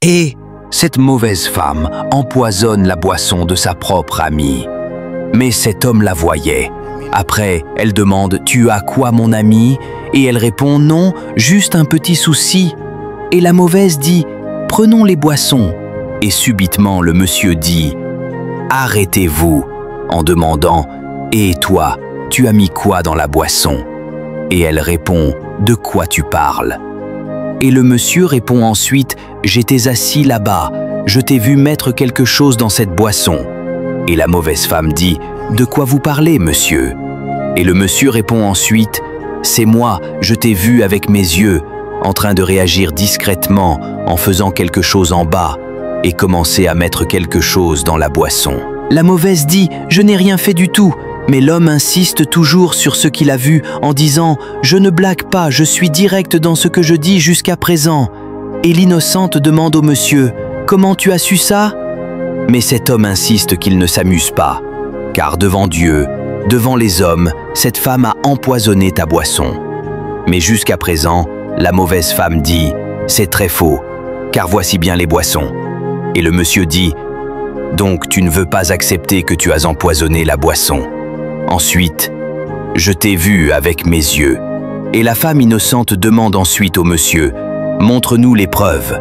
Et cette mauvaise femme empoisonne la boisson de sa propre amie. Mais cet homme la voyait. Après, elle demande « Tu as quoi, mon ami ?» Et elle répond « Non, juste un petit souci. » Et la mauvaise dit « Prenons les boissons. » Et subitement, le monsieur dit « Arrêtez-vous » en demandant « Et toi, tu as mis quoi dans la boisson ?» Et elle répond « De quoi tu parles ?» Et le monsieur répond ensuite « J'étais assis là-bas, je t'ai vu mettre quelque chose dans cette boisson. » Et la mauvaise femme dit « De quoi vous parlez, monsieur ?» Et le monsieur répond ensuite « C'est moi, je t'ai vu avec mes yeux, en train de réagir discrètement en faisant quelque chose en bas et commencer à mettre quelque chose dans la boisson. » La mauvaise dit « Je n'ai rien fait du tout. » Mais l'homme insiste toujours sur ce qu'il a vu en disant « Je ne blague pas, je suis direct dans ce que je dis jusqu'à présent. » Et l'innocente demande au monsieur « Comment tu as su ça ?» Mais cet homme insiste qu'il ne s'amuse pas, car devant Dieu, devant les hommes, cette femme a empoisonné ta boisson. Mais jusqu'à présent, la mauvaise femme dit « C'est très faux, car voici bien les boissons. » Et le monsieur dit « Donc tu ne veux pas accepter que tu as empoisonné la boisson. » Ensuite, « Je t'ai vu avec mes yeux. » Et la femme innocente demande ensuite au monsieur « Montre-nous les preuves. »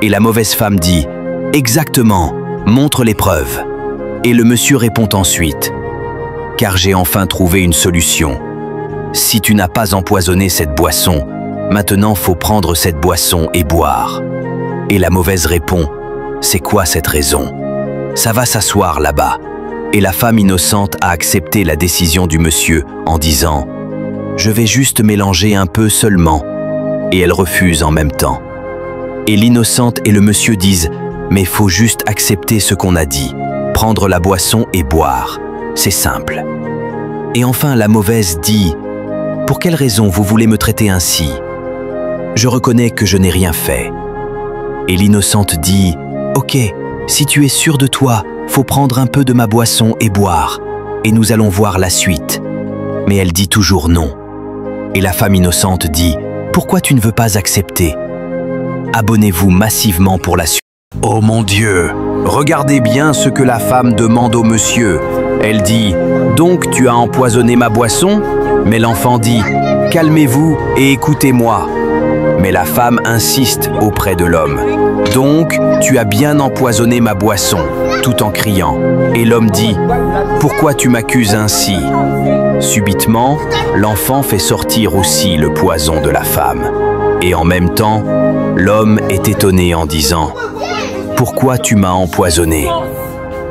Et la mauvaise femme dit « Exactement, montre les preuves. » Et le monsieur répond ensuite « Car j'ai enfin trouvé une solution. Si tu n'as pas empoisonné cette boisson, maintenant faut prendre cette boisson et boire. » Et la mauvaise répond « C'est quoi cette raison? Ça va s'asseoir là-bas. » Et la femme innocente a accepté la décision du monsieur en disant « Je vais juste mélanger un peu seulement. » Et elle refuse en même temps. Et l'innocente et le monsieur disent « Mais faut juste accepter ce qu'on a dit, prendre la boisson et boire. C'est simple. » Et enfin la mauvaise dit « Pour quelle raison vous voulez me traiter ainsi? Je reconnais que je n'ai rien fait. » Et l'innocente dit « Ok, si tu es sûr de toi, faut prendre un peu de ma boisson et boire, et nous allons voir la suite. » Mais elle dit toujours non. Et la femme innocente dit « Pourquoi tu ne veux pas accepter? Abonnez-vous massivement pour la suite. » Oh mon Dieu, regardez bien ce que la femme demande au monsieur. Elle dit « Donc tu as empoisonné ma boisson ?» Mais l'enfant dit « Calmez-vous et écoutez-moi. » Mais la femme insiste auprès de l'homme. « Donc, tu as bien empoisonné ma boisson » tout en criant. Et l'homme dit « Pourquoi tu m'accuses ainsi ?» Subitement, l'enfant fait sortir aussi le poison de la femme. Et en même temps, l'homme est étonné en disant « Pourquoi tu m'as empoisonné ?»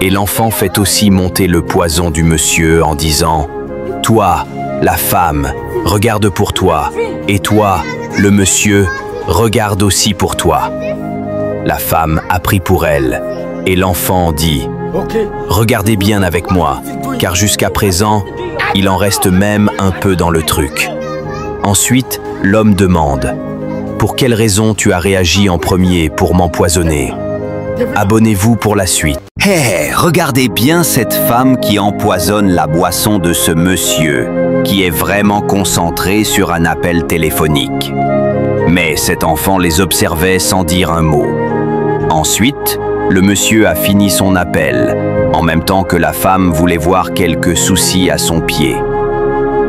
Et l'enfant fait aussi monter le poison du monsieur en disant « Toi, la femme, regarde pour toi, et toi, le monsieur, regarde aussi pour toi. » La femme a pris pour elle, et l'enfant dit « Regardez bien avec moi, car jusqu'à présent, il en reste même un peu dans le truc. » Ensuite, l'homme demande « Pour quelle raison tu as réagi en premier pour m'empoisonner? Abonnez-vous pour la suite. » Hé, regardez bien cette femme qui empoisonne la boisson de ce monsieur, qui est vraiment concentré sur un appel téléphonique. Mais cet enfant les observait sans dire un mot. Ensuite, le monsieur a fini son appel, en même temps que la femme voulait voir quelques soucis à son pied.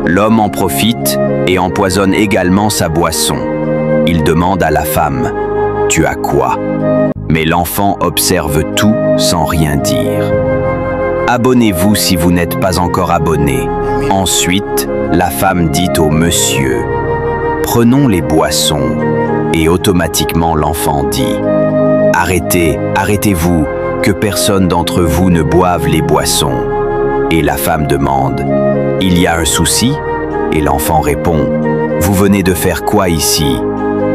L'homme en profite et empoisonne également sa boisson. Il demande à la femme « Tu as quoi ?» Mais l'enfant observe tout sans rien dire. Abonnez-vous si vous n'êtes pas encore abonné. Ensuite, la femme dit au monsieur « Prenons les boissons » et automatiquement l'enfant dit « Arrêtez, arrêtez-vous, que personne d'entre vous ne boive les boissons. » Et la femme demande « Il y a un souci ?» Et l'enfant répond « Vous venez de faire quoi ici ?»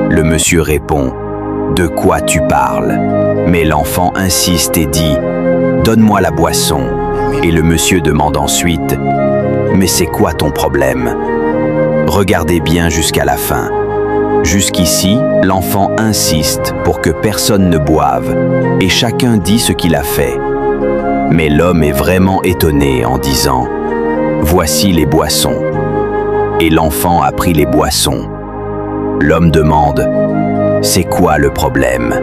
Le monsieur répond « De quoi tu parles ?» Mais l'enfant insiste et dit « Donne-moi la boisson. » Et le monsieur demande ensuite « Mais c'est quoi ton problème ?» Regardez bien jusqu'à la fin. Jusqu'ici, l'enfant insiste pour que personne ne boive et chacun dit ce qu'il a fait. Mais l'homme est vraiment étonné en disant « Voici les boissons. » Et l'enfant a pris les boissons. L'homme demande « C'est quoi le problème ?»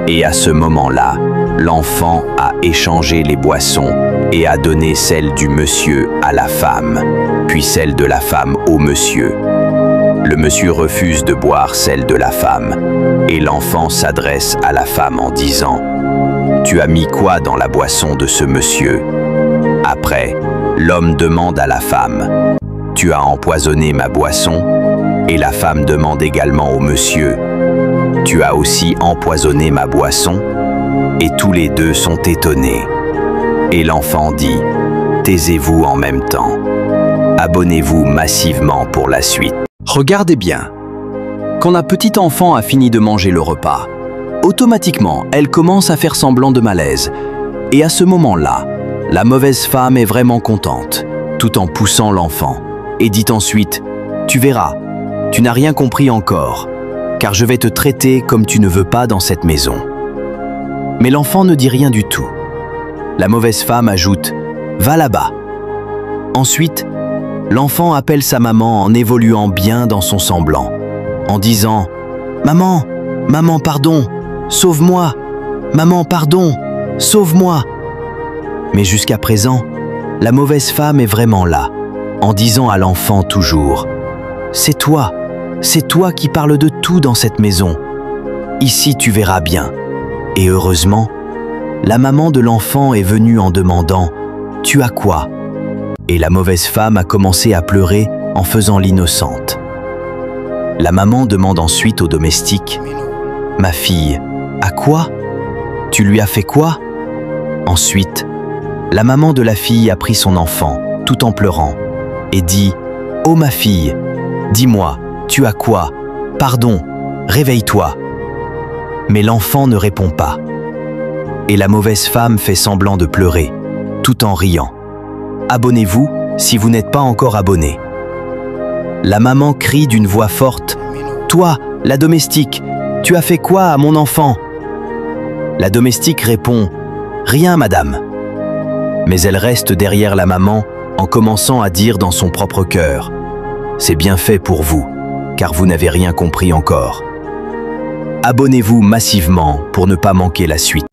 Et à ce moment-là, l'enfant a échangé les boissons et a donné celle du monsieur à la femme, puis celle de la femme au monsieur. Le monsieur refuse de boire celle de la femme, et l'enfant s'adresse à la femme en disant « Tu as mis quoi dans la boisson de ce monsieur ?» Après, l'homme demande à la femme « Tu as empoisonné ma boisson ?» Et la femme demande également au monsieur « Tu as aussi empoisonné ma boisson ?» Et tous les deux sont étonnés. Et l'enfant dit « Taisez-vous en même temps. Abonnez-vous massivement pour la suite. » Regardez bien. Quand la petite enfant a fini de manger le repas, automatiquement, elle commence à faire semblant de malaise. Et à ce moment-là, la mauvaise femme est vraiment contente, tout en poussant l'enfant, et dit ensuite « Tu verras, tu n'as rien compris encore, car je vais te traiter comme tu ne veux pas dans cette maison. » Mais l'enfant ne dit rien du tout. La mauvaise femme ajoute « Va là-bas ». Ensuite, l'enfant appelle sa maman en évoluant bien dans son semblant, en disant « Maman, maman, pardon, sauve-moi, maman, pardon, sauve-moi ». Mais jusqu'à présent, la mauvaise femme est vraiment là, en disant à l'enfant toujours « C'est toi qui parles de tout dans cette maison. Ici tu verras bien. » Et heureusement, la maman de l'enfant est venue en demandant « Tu as quoi ?» Et la mauvaise femme a commencé à pleurer en faisant l'innocente. La maman demande ensuite au domestique « Ma fille, à quoi? Tu lui as fait quoi ?» Ensuite, la maman de la fille a pris son enfant, tout en pleurant, et dit « Oh ma fille, dis-moi, tu as quoi? Pardon, réveille-toi. » Mais l'enfant ne répond pas. Et la mauvaise femme fait semblant de pleurer, tout en riant. Abonnez-vous si vous n'êtes pas encore abonné. La maman crie d'une voix forte « Toi, la domestique, tu as fait quoi à mon enfant ?» La domestique répond « Rien, madame. » Mais elle reste derrière la maman en commençant à dire dans son propre cœur « C'est bien fait pour vous, car vous n'avez rien compris encore. » Abonnez-vous massivement pour ne pas manquer la suite.